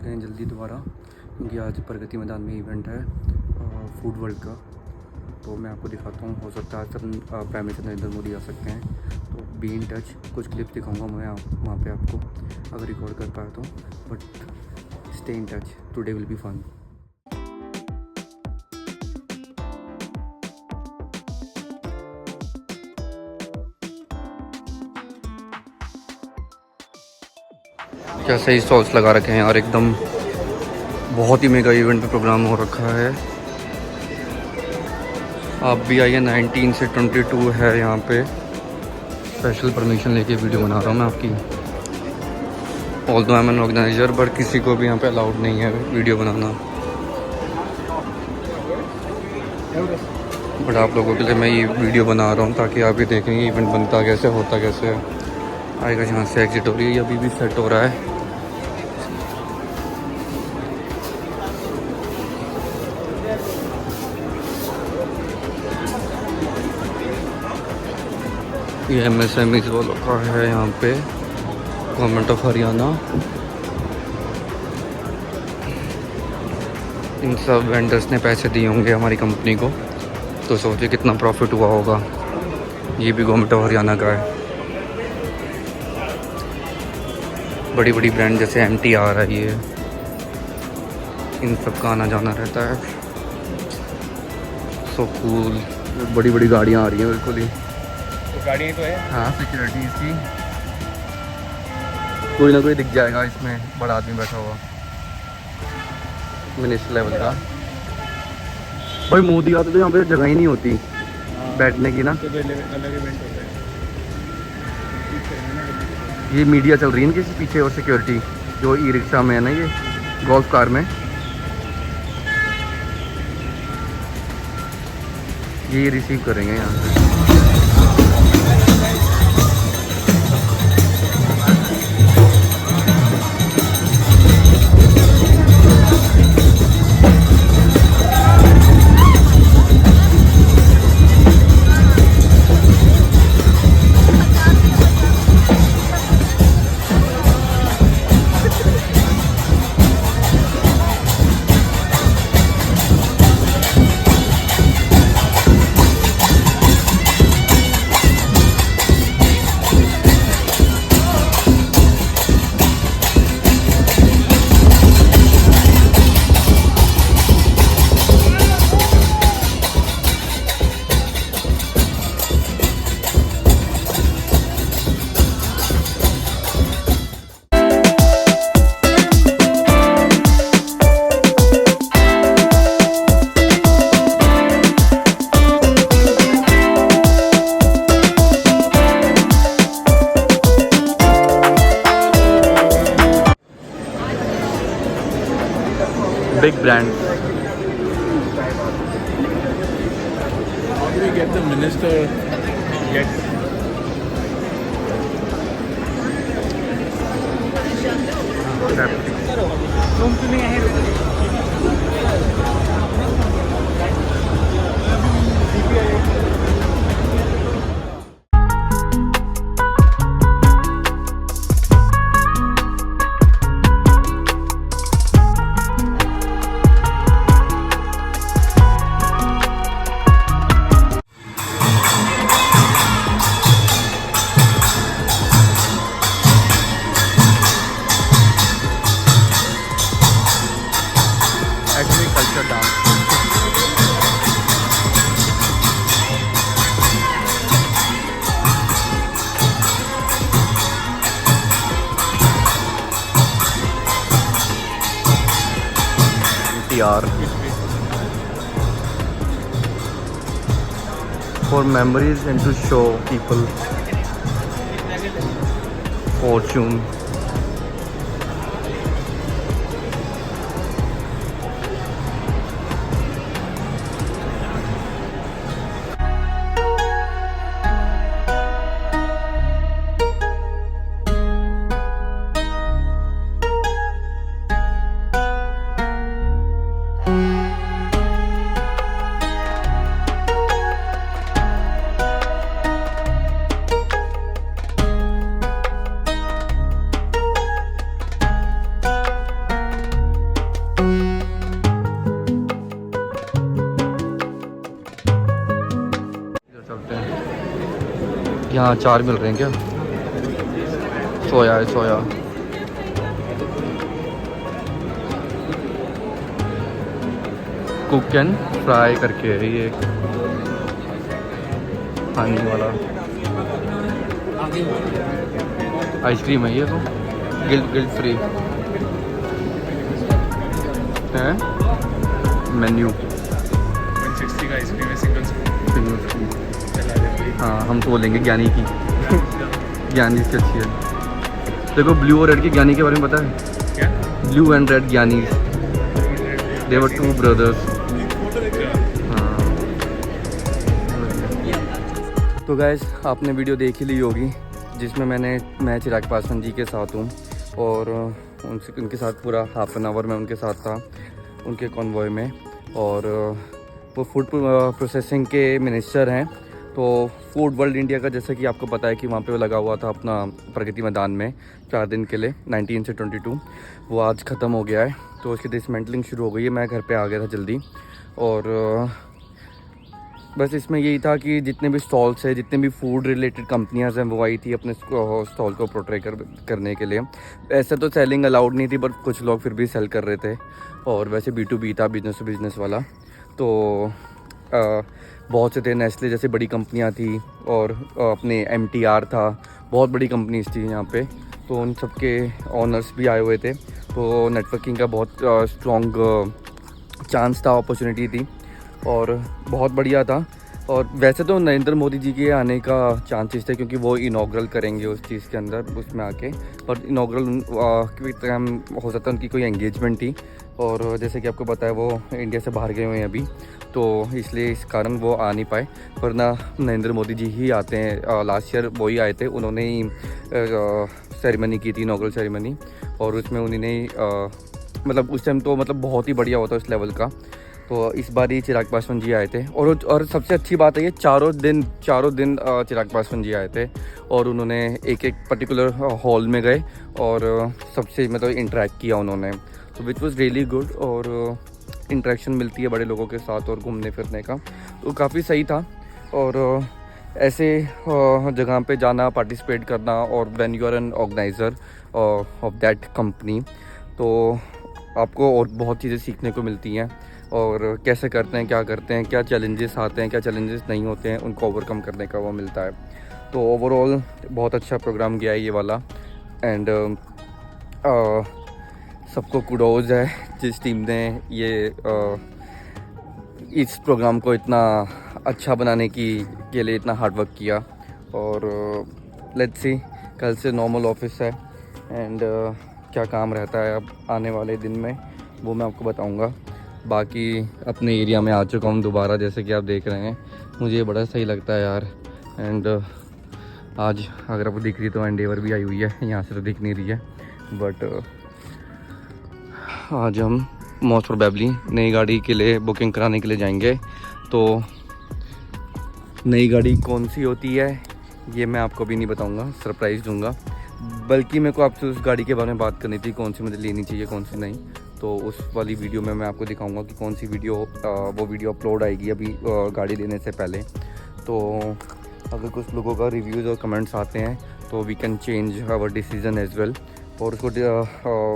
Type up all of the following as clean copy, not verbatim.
करते हैं जल्दी दोबारा, क्योंकि आज प्रगति मैदान में इवेंट है फूड वर्ल्ड का। तो मैं आपको दिखाता हूँ, हो सकता है सब प्राइम मिनिस्टर नरेंद्र मोदी आ सकते हैं। तो बी इन टच, कुछ क्लिप दिखाऊंगा मैं वहाँ पे आपको, अगर रिकॉर्ड कर पाया तो। But stay in touch, today will be fun. क्या सही स्टॉल्स लगा रखे हैं यार, एकदम बहुत ही मेगा इवेंट पे प्रोग्राम हो रखा है। आप भी आइए, 19 से 22 है यहाँ पे। स्पेशल परमिशन लेके वीडियो बना रहा हूँ मैं आपकी। Although I am an organiser, but किसी को भी यहाँ पे अलाउड नहीं है वीडियो बनाना। बट आप लोगों के लिए मैं ये वीडियो बना रहा हूँ ताकि आप ये देखेंगे इवेंट बनता कैसे, होता कैसे है। आएगा जहाँ से एग्जिट हो रही है, ये अभी भी सेट हो रहा है। ये MSME वालों का है यहाँ पे, गवर्नमेंट ऑफ हरियाणा। इन सब वेंडर्स ने पैसे दिए होंगे हमारी कंपनी को, तो सोचिए कितना प्रॉफिट हुआ होगा। ये भी गवर्नमेंट ऑफ हरियाणा का है। बड़ी बड़ी ब्रांड जैसे MTR है, ये इन सब का आना जाना रहता है। So cool. बड़ी बड़ी गाड़ियाँ आ रही हैं बिल्कुल ही। तो गाड़ियाँ तो है। हाँ, सिक्योरिटी इसकी कोई ना कोई दिख जाएगा इसमें, बड़ा आदमी बैठा हुआ मिनिस्टर लेवल का। भाई मोदी आते तो यहाँ पे जगह ही नहीं होती बैठने की ना। तो अलग इवेंट होता है। ये मीडिया चल रही है इनकी पीछे, और सिक्योरिटी जो ई रिक्शा में है ना, ये गोल्फ कार में ये रिसीव करेंगे यहाँ से। Big brand. How do we get the minister get? Agriculture dance. MTR. For memories and to show people fortune. यहाँ अचार मिल रहे हैं क्या? सोया है, सोया। कुक एंड फ्राई करके है ये खाने वाला। आइसक्रीम है ये तो, गिल्ट फ्री है। मेन्यू 160 का आइसक्रीम है, सिंगल स्कूप। हाँ, हम तो बोलेंगे ज्ञानी की। ज्ञानी से अच्छी है। देखो ब्लू और रेड की ज्ञानी के बारे में पता है? क्या? ब्लू एंड रेड ज्ञानी, दे वर 2 ब्रदर्स। हाँ। तो गाइस, आपने वीडियो देख ही ली होगी जिसमें मैं चिराग पासवान जी के साथ हूँ और उनके साथ पूरा हाफ एन आवर मैं उनके साथ था उनके कॉन्वॉय में। और वो फूड प्रोसेसिंग के मिनिस्टर हैं। तो फूड वर्ल्ड इंडिया का, जैसा कि आपको पता है कि वहाँ पे वो लगा हुआ था अपना प्रगति मैदान में 4 दिन के लिए 19 से 22, वो आज ख़त्म हो गया है। तो उसकी डिसमेंटलिंग शुरू हो गई है। मैं घर पे आ गया था जल्दी और बस इसमें यही था कि जितने भी स्टॉल्स हैं, जितने भी फूड रिलेटेड कंपनियां हैं, वो आई थी अपने स्टॉल को पोर्ट्रे करने के लिए। ऐसे तो सेलिंग अलाउड नहीं थी, बट कुछ लोग फिर भी सेल कर रहे थे। और वैसे B2B था, बिजनेस टू बिजनेस वाला। तो बहुत से थे, नेस्ले जैसे बड़ी कंपनियां थी और अपने MTR था, बहुत बड़ी कंपनीज थी यहाँ पे। तो उन सब के ऑनर्स भी आए हुए थे। तो नेटवर्किंग का बहुत स्ट्रॉन्ग चांस था, अपॉर्चुनिटी थी और बहुत बढ़िया था। और वैसे तो नरेंद्र मोदी जी के आने का चांसेस थे क्योंकि वो इनॉग्रल करेंगे उस चीज़ के अंदर, उसमें आके। पर इनॉग्रल की टाइम हो सकता है उनकी कोई एंगेजमेंट थी और जैसे कि आपको पता है वो इंडिया से बाहर गए हुए हैं अभी, तो इसलिए इस कारण वो आ नहीं पाए। वरना नरेंद्र मोदी जी ही आते हैं। लास्ट ईयर वही आए थे, उन्होंने ही सेरेमनी की थी, इनॉग्रल सेरेमनी। और उसमें उन्होंने मतलब उस टाइम तो मतलब बहुत ही बढ़िया होता उस लेवल का। तो इस बार ही चिराग पासवान जी आए थे और सबसे अच्छी बात है ये चारों दिन चिराग पासवान जी आए थे और उन्होंने एक पर्टिकुलर हॉल में गए और सबसे मतलब इंटरेक्ट किया उन्होंने। तो विच वॉज़ रियली गुड और इंटरेक्शन मिलती है बड़े लोगों के साथ और घूमने फिरने का, तो काफ़ी सही था। और ऐसे जगह पे जाना, पार्टिसिपेट करना और when you are an organiser of that company, तो आपको और बहुत चीज़ें सीखने को मिलती हैं और कैसे करते हैं, क्या करते हैं, क्या चैलेंजेस आते हैं, क्या चैलेंजेस नहीं होते हैं, उनको ओवरकम करने का वो मिलता है। तो ओवरऑल बहुत अच्छा प्रोग्राम गया है ये वाला। एंड सबको कुडोज है जिस टीम ने ये इस प्रोग्राम को इतना अच्छा बनाने के लिए इतना हार्ड वर्क किया। और लेट्स सी, कल से नॉर्मल ऑफिस है एंड क्या काम रहता है अब आने वाले दिन में वो मैं आपको बताऊंगा। बाकी अपने एरिया में आ चुका हूँ दोबारा, जैसे कि आप देख रहे हैं। मुझे बड़ा सही लगता है यार। एंड आज अगर आपको दिख रही तो एंडेवर भी आई हुई है, यहाँ से तो दिख नहीं रही है, बट आज हम मोस्ट प्रोबेबली नई गाड़ी के लिए बुकिंग कराने के लिए जाएंगे। तो नई गाड़ी कौन सी होती है ये मैं आपको भी नहीं बताऊंगा, सरप्राइज़ दूंगा। बल्कि मेरे को आपसे उस गाड़ी के बारे में बात करनी थी, कौन सी मुझे लेनी चाहिए कौन सी नहीं। तो उस वाली वीडियो में मैं आपको दिखाऊंगा कि कौन सी वो वीडियो अपलोड आएगी अभी गाड़ी लेने से पहले। तो अगर कुछ लोगों का रिव्यूज़ और कमेंट्स आते हैं तो we can change our decision as well, और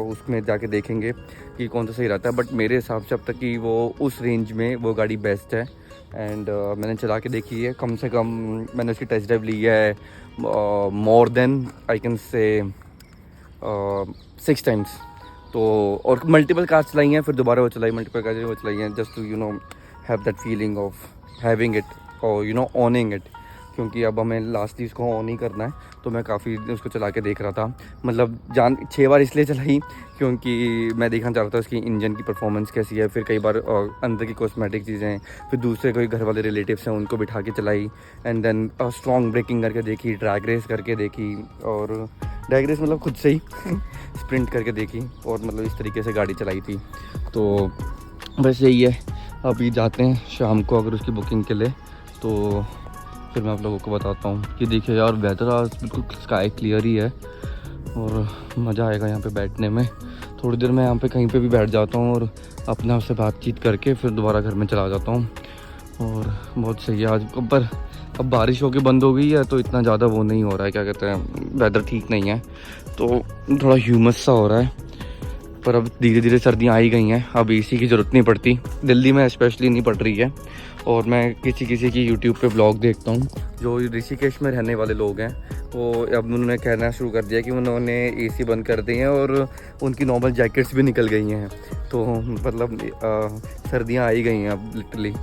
उसमें जाके देखेंगे कि कौन सा सही रहता है। बट मेरे हिसाब से अब तक कि वो उस रेंज में वो गाड़ी बेस्ट है। एंड मैंने चला के देखी है, कम से कम मैंने उसकी टेस्ट ड्राइव ली है more then I can say 6 times. तो और मल्टीपल कार्स चलाई हैं, फिर दोबारा वो चलाई, मल्टीपल कार्स वो चलाई हैं, just to have that feeling of having it और ऑनिंग इट। क्योंकि अब हमें लास्टली उसको ऑन ही करना है, तो मैं काफ़ी उसको चला के देख रहा था। मतलब 6 बार इसलिए चलाई क्योंकि मैं देखना चाह रहा था उसकी इंजन की परफॉर्मेंस कैसी है। फिर कई बार अंदर की कॉस्मेटिक चीज़ें, फिर दूसरे कोई घर वाले रिलेटिव्स हैं उनको बिठा के चलाई। एंड देन स्ट्रॉन्ग ब्रेकिंग करके देखी, ड्रैग रेस करके देखी, और ड्रैग रेस मतलब खुद से ही स्प्रिंट करके देखी, और मतलब इस तरीके से गाड़ी चलाई थी। तो बस यही है, अभी जाते हैं शाम को अगर उसकी बुकिंग के लिए, तो फिर मैं आप लोगों को बताता हूँ। कि देखिए यार, वेदर आज बिल्कुल स्काई क्लियर ही है और मज़ा आएगा यहाँ पे बैठने में। थोड़ी देर मैं यहाँ पे कहीं पे भी बैठ जाता हूँ और अपने आप से बातचीत करके फिर दोबारा घर में चला जाता हूँ। और बहुत सही है आज। पर अब बारिश होके बंद हो गई है तो इतना ज़्यादा वो नहीं हो रहा है, क्या कहते हैं, वेदर ठीक नहीं है तो थोड़ा ह्यूमस सा हो रहा है। पर अब धीरे धीरे सर्दियाँ आ ही गई हैं, अब एसी की ज़रूरत नहीं पड़ती, दिल्ली में स्पेशली नहीं पड़ रही है। और मैं किसी किसी की यूट्यूब पे ब्लॉग देखता हूँ जो ऋषिकेश में रहने वाले लोग हैं, वो अब उन्होंने कहना शुरू कर दिया कि उन्होंने एसी बंद कर दिए हैं और उनकी नॉर्मल जैकेट्स भी निकल गई हैं। तो मतलब सर्दियाँ आ ही गई हैं अब लिटरली।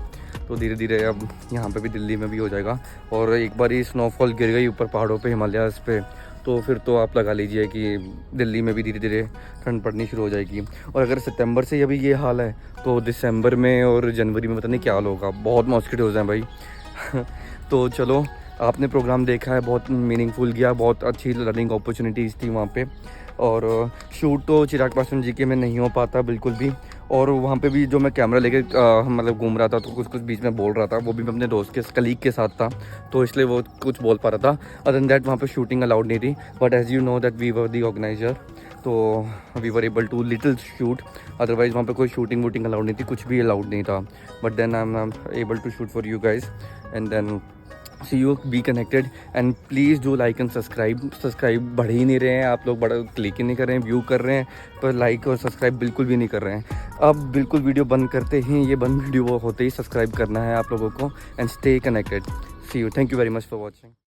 तो धीरे धीरे अब यहाँ पे भी दिल्ली में भी हो जाएगा। और एक बार ही स्नोफॉल गिर गई ऊपर पहाड़ों पे, हिमालयाज़ पे, तो फिर तो आप लगा लीजिए कि दिल्ली में भी धीरे धीरे ठंड पड़नी शुरू हो जाएगी। और अगर सितंबर से अभी ये हाल है तो दिसंबर में और जनवरी में पता नहीं क्या हाल होगा, बहुत मॉस्किटोज़ हैं भाई। तो चलो, आपने प्रोग्राम देखा है, बहुत मीनिंगफुल गया, बहुत अच्छी लर्निंग अपॉर्चुनिटीज़ थी वहाँ पे। और शूट तो चिराग पासवान जी के में नहीं हो पाता बिल्कुल भी। और वहाँ पे भी जो मैं कैमरा लेके मतलब घूम रहा था तो कुछ बीच में बोल रहा था, वो भी मैं अपने दोस्त के कलीग के साथ था तो इसलिए वो कुछ बोल पा रहा था। अदर देन दैट वहाँ पे शूटिंग अलाउड नहीं थी, but as you know that we were the organiser, तो we were able to little shoot. Otherwise वहाँ पे कोई शूटिंग वूटिंग अलाउड नहीं थी, कुछ भी अलाउड नहीं था। But then I am able to shoot for you guys and then see you, be connected and please do like and subscribe बढ़ ही नहीं रहे हैं आप लोग, बड़ा क्लिक ही नहीं कर रहे हैं, व्यू कर रहे हैं पर लाइक और सब्सक्राइब बिल्कुल भी नहीं कर रहे हैं। अब बिल्कुल वीडियो बंद करते ही, ये बंद वीडियो होते ही सब्सक्राइब करना है आप लोगों को and stay connected. See you, thank you very much for watching.